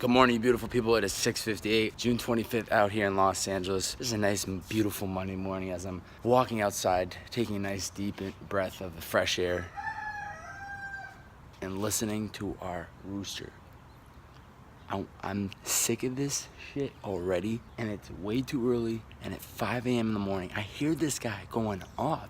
Good morning, you beautiful people. It is 6:58, June 25th, out here in Los Angeles. This is a nice and beautiful Monday morning as I'm walking outside, taking a nice deep breath of the fresh air and listening to our rooster. I'm sick of this shit already, and it's way too early, and at 5 a.m. in the morning, I hear this guy going off.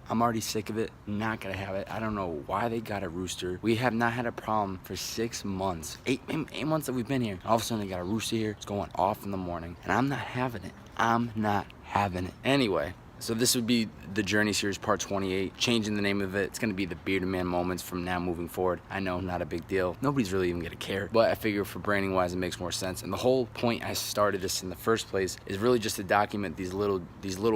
I'm already sick of it, not gonna have it. I don't know why they got a rooster. We have not had a problem for 6 months, eight months that we've been here. All of a sudden they got a rooster here, it's going off in the morning, and I'm not having it. I'm not having it. Anyway, so this would be the Journey Series Part 28, changing the name of it. It's gonna be the Bearded Man Moments from now moving forward. I know, not a big deal. Nobody's really even gonna care, but I figure for branding wise, it makes more sense. And the whole point I started this in the first place is really just to document these little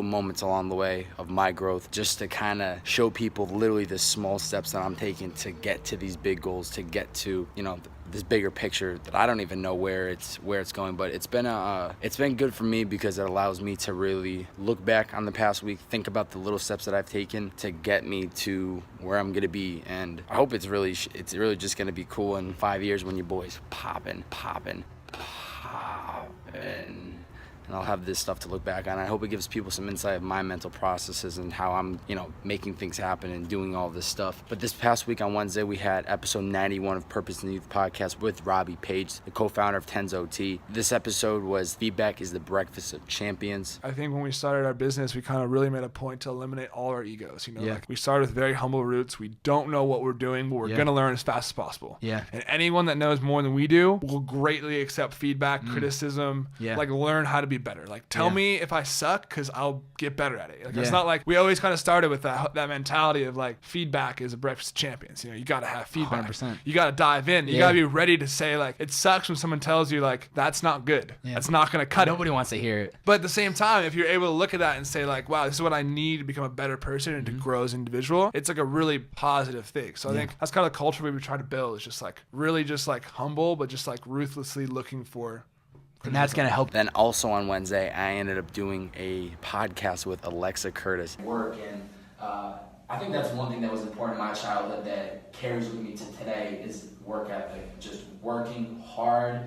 moments along the way of my growth, just to kind of show people literally the small steps that I'm taking to get to these big goals, to get to, you know, this bigger picture that I don't even know where it's going, but it's been good for me because it allows me to really look back on the past week, think about the little steps that I've taken to get me to where I'm gonna be, and I hope it's really just gonna be cool in 5 years when your boy's popping. And I'll have this stuff to look back on. I hope it gives people some insight of my mental processes and how I'm, you know, making things happen and doing all this stuff. But this past week on Wednesday, we had episode 91 of Purpose in the Youth podcast with Robbie Page, the co-founder of Tenzo Tea. This episode was Feedback is the Breakfast of Champions. I think when we started our business, we kind of really made a point to eliminate all our egos. You know, like we started with very humble roots. We don't know what we're doing, but we're going to learn as fast as possible. Yeah. And anyone that knows more than we do will greatly accept feedback, criticism, like learn how to be better. Like tell me if I suck, because I'll get better at it. Like it's not like we always kind of started with that mentality of like feedback is a breakfast of champions. You know, you got to have feedback. 100%. You got to dive in. You got to be ready to say like it sucks when someone tells you like that's not good. That's not going to cut Nobody wants to hear it. But at the same time, if you're able to look at that and say like, wow, this is what I need to become a better person and to grow as an individual, it's like a really positive thing. So I think that's kind of the culture we try to build. Is just like really just like humble, but just like ruthlessly looking for. And that's going to help. Then also on Wednesday, I ended up doing a podcast with Alexa Curtis. Work, and I think that's one thing that was important in my childhood that carries with me to today is work ethic. Just working hard.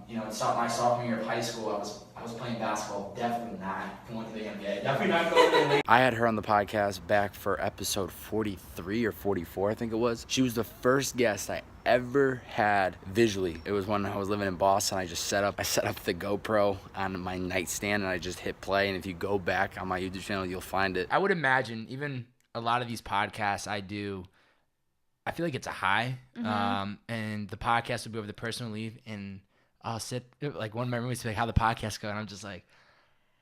You know, in my sophomore year of high school, I was playing basketball. Definitely not going to the NBA. Definitely not going to the league. I had her on the podcast back for episode 43 or 44, I think it was. She was the first guest I ever had visually. It was when I was living in Boston. I set up the GoPro on my nightstand and I just hit play. And if you go back on my YouTube channel, you'll find it. I would imagine even a lot of these podcasts I do, I feel like it's a high. And the podcast will be over, the person will leave, and I'll sit, like one of my roommates will be like, how the podcast go? And I'm just like,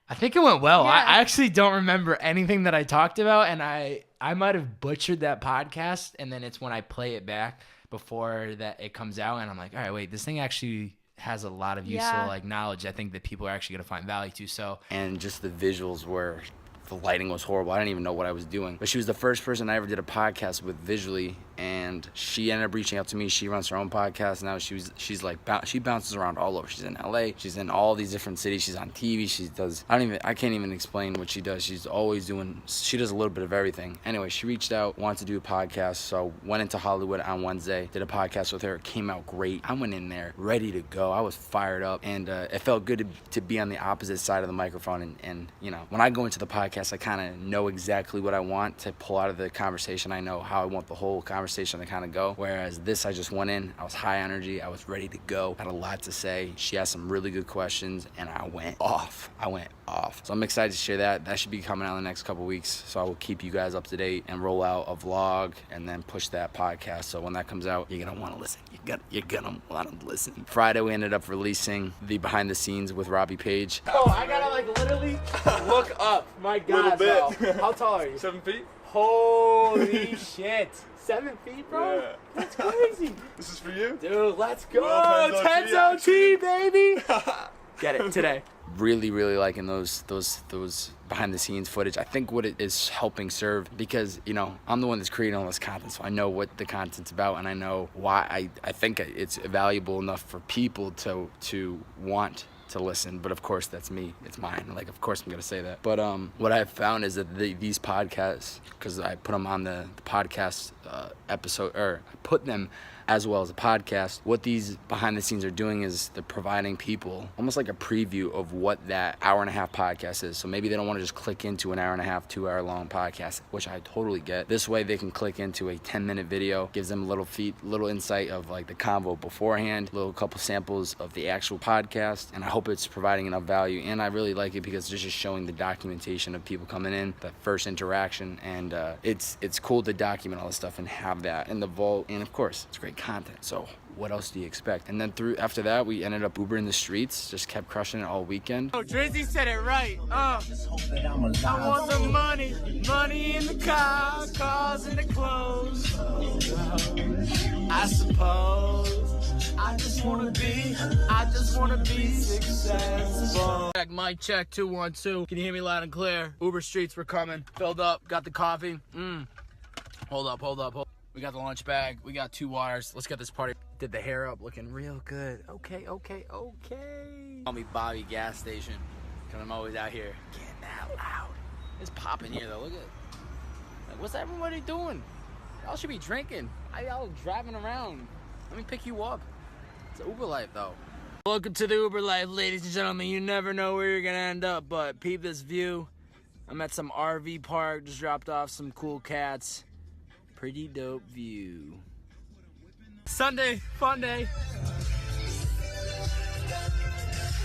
I think it went well. I actually don't remember anything that I talked about, and I might have butchered that podcast, and then it's when I play it back before that it comes out, and I'm like, all right, wait, this thing actually has a lot of useful like knowledge I think that people are actually going to find value to. So, and just the visuals were, the lighting was horrible. I didn't even know what I was doing. But she was the first person I ever did a podcast with visually, and she ended up reaching out to me. She runs her own podcast now. She's like, she bounces around all over. She's in LA. She's in all these different cities. She's on TV. She does, I can't even explain what she does. She's always she does a little bit of everything. Anyway, she reached out, wanted to do a podcast. So went into Hollywood on Wednesday, did a podcast with her. It came out great. I went in there ready to go. I was fired up, and it felt good to be on the opposite side of the microphone. And you know, when I go into the podcast, I kind of know exactly what I want to pull out of the conversation. I know how I want the whole conversation to kind of go. Whereas this, I just went in, I was high energy, I was ready to go, had a lot to say. She asked some really good questions, and I went off. So I'm excited to share that. That should be coming out in the next couple weeks. So I will keep you guys up to date and roll out a vlog and then push that podcast. So when that comes out, you're gonna want to listen. You're gonna want to listen. Friday, we ended up releasing the behind the scenes with Robbie Page. Oh, I gotta like literally look up. My God, bro. How tall are you? 7 feet. Holy shit. 7 feet, bro? Yeah. That's crazy. This is for you. Dude, let's go. Well, Tenzo Tea, baby. Get it today. Really liking those behind the scenes footage. I think what it is helping serve, because you know I'm the one that's creating all this content, so I know what the content's about, and I know why I think it's valuable enough for people to want to listen. But of course that's me, it's mine, like of course I'm gonna say that. But what I've found is that these podcasts, because I put them on the podcast episode, or I put them as well as a podcast. What these behind the scenes are doing is they're providing people almost like a preview of what that hour-and-a-half podcast is. So maybe they don't want to just click into an hour-and-a-half, 2-hour long podcast, which I totally get. This way they can click into a 10-minute video, gives them a little insight of like the convo beforehand, little couple samples of the actual podcast, and I hope it's providing enough value. And I really like it because it's just showing the documentation of people coming in, the first interaction, and it's cool to document all this stuff and have that in the vault. And of course, it's great content. So what else do you expect? And then after that, we ended up Ubering the streets, just kept crushing it all weekend. Oh, Drizzy said it right. I want the money in the car, cars in the clothes. I suppose I just wanna be successful. Mic check 212. Can you hear me loud and clear? Uber streets were coming. Filled up. Got the coffee. Hold up. We got the lunch bag. We got 2 waters. Let's get this party. Did the hair up, looking real good. Okay. Call me Bobby gas station, cause I'm always out here getting that loud. It's popping here though. Look at. Like, what's everybody doing? Y'all should be drinking. Y'all driving around. Let me pick you up. It's Uber life though. Welcome to the Uber life, ladies and gentlemen. You never know where you're gonna end up, but peep this view. I'm at some RV park. Just dropped off some cool cats. Pretty dope view. Sunday, fun day.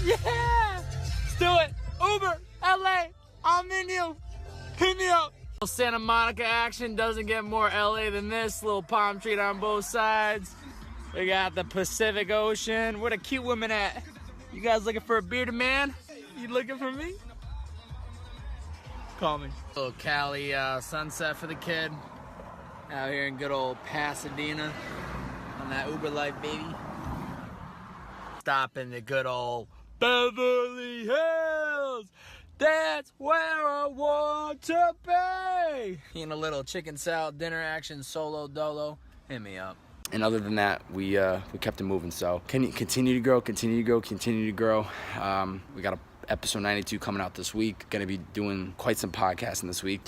Yeah! Let's do it. Uber, LA, I'm in you. Hit me up. Santa Monica action doesn't get more LA than this. Little palm tree on both sides. We got the Pacific Ocean. Where the cute women at? You guys looking for a bearded man? You looking for me? Call me. Little Cali sunset for the kid. Out here in good old Pasadena on that Uber life, baby. Stop in the good old Beverly Hills. That's where I want to be. Eating a little chicken salad dinner action, solo dolo. Hit me up. And other than that, we kept it moving. So continue to grow. We got episode 92 coming out this week. Gonna be doing quite some podcasting this week.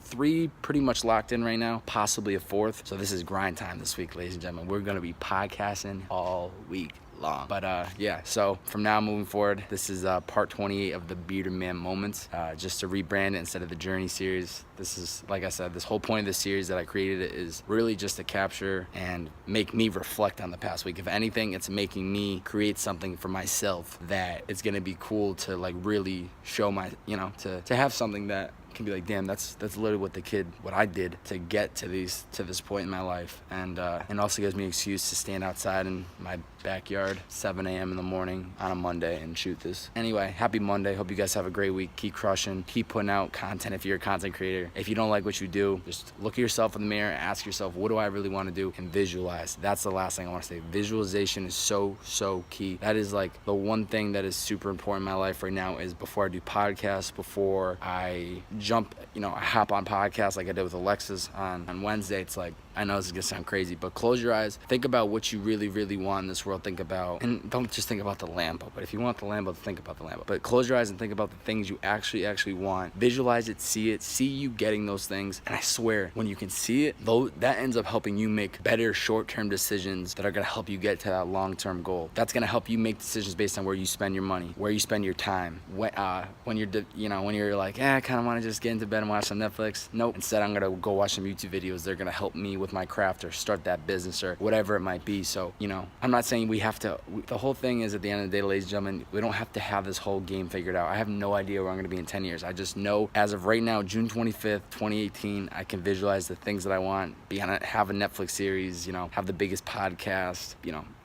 3 pretty much locked in right now, possibly a 4th. So this is grind time this week, ladies and gentlemen. We're gonna be podcasting all week long. But yeah, so from now moving forward, this is part 28 of the Bearded Man Moments. Just to rebrand it instead of the Journey series. This is, like I said, this whole point of this series that I created is really just to capture and make me reflect on the past week. If anything, it's making me create something for myself that it's gonna be cool to like really show my, to have something that can be like, damn, that's literally what I did to get to this point in my life, and also gives me an excuse to stand outside in my backyard 7 a.m. in the morning on a Monday and shoot this. Anyway, happy Monday. Hope you guys have a great week. Keep crushing. Keep putting out content if you're a content creator. If you don't like what you do, just look at yourself in the mirror, ask yourself, what do I really want to do, and visualize. That's the last thing I want to say. Visualization is so key. That is like the one thing that is super important in my life right now. Is before I do podcasts, before I jump, I hop on podcasts like I did with Alexis on Wednesday. It's like, I know this is gonna sound crazy, but close your eyes. Think about what you really want in this world. Think about, and don't just think about the Lambo, but if you want the Lambo, think about the Lambo. But close your eyes and think about the things you actually want. Visualize it, see you getting those things. And I swear, when you can see it, though, that ends up helping you make better short-term decisions that are gonna help you get to that long-term goal. That's gonna help you make decisions based on where you spend your money, where you spend your time. When you're like, I kind of want to just get into bed and watch some Netflix. Nope. Instead, I'm gonna go watch some YouTube videos. They're gonna help me with my craft or start that business or whatever it might be. So, I'm not saying we have to, the whole thing is, at the end of the day, ladies and gentlemen, we don't have to have this whole game figured out. I have no idea where I'm going to be in 10 years. I just know as of right now, June 25th, 2018, I can visualize the things that I want, have a Netflix series, have the biggest podcast,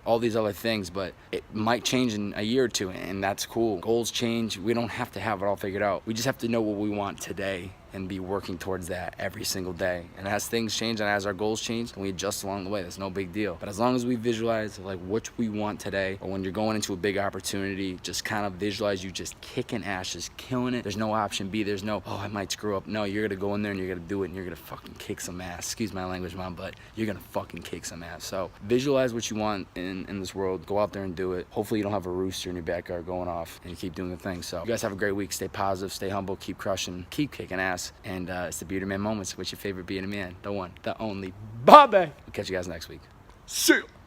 all these other things, but it might change in a year or two, and that's cool. Goals change. We don't have to have it all figured out. We just have to know what we want today and be working towards that every single day. And as things change and as our goals change, we adjust along the way. That's no big deal. But as long as we visualize like what we want today, or when you're going into a big opportunity, just kind of visualize you just kicking ass, just killing it. There's no option B. There's no, I might screw up. No, you're gonna go in there and you're gonna do it, and you're gonna fucking kick some ass. Excuse my language, Mom, but you're gonna fucking kick some ass. So visualize what you want in this world. Go out there and do it. Hopefully you don't have a rooster in your backyard going off, and you keep doing the thing. So you guys have a great week. Stay positive, stay humble, keep crushing, keep kicking ass. And it's the Bearded Man Moments with your favorite bearded man, the one, the only, Bobbbaaaay. We'll catch you guys next week. See ya.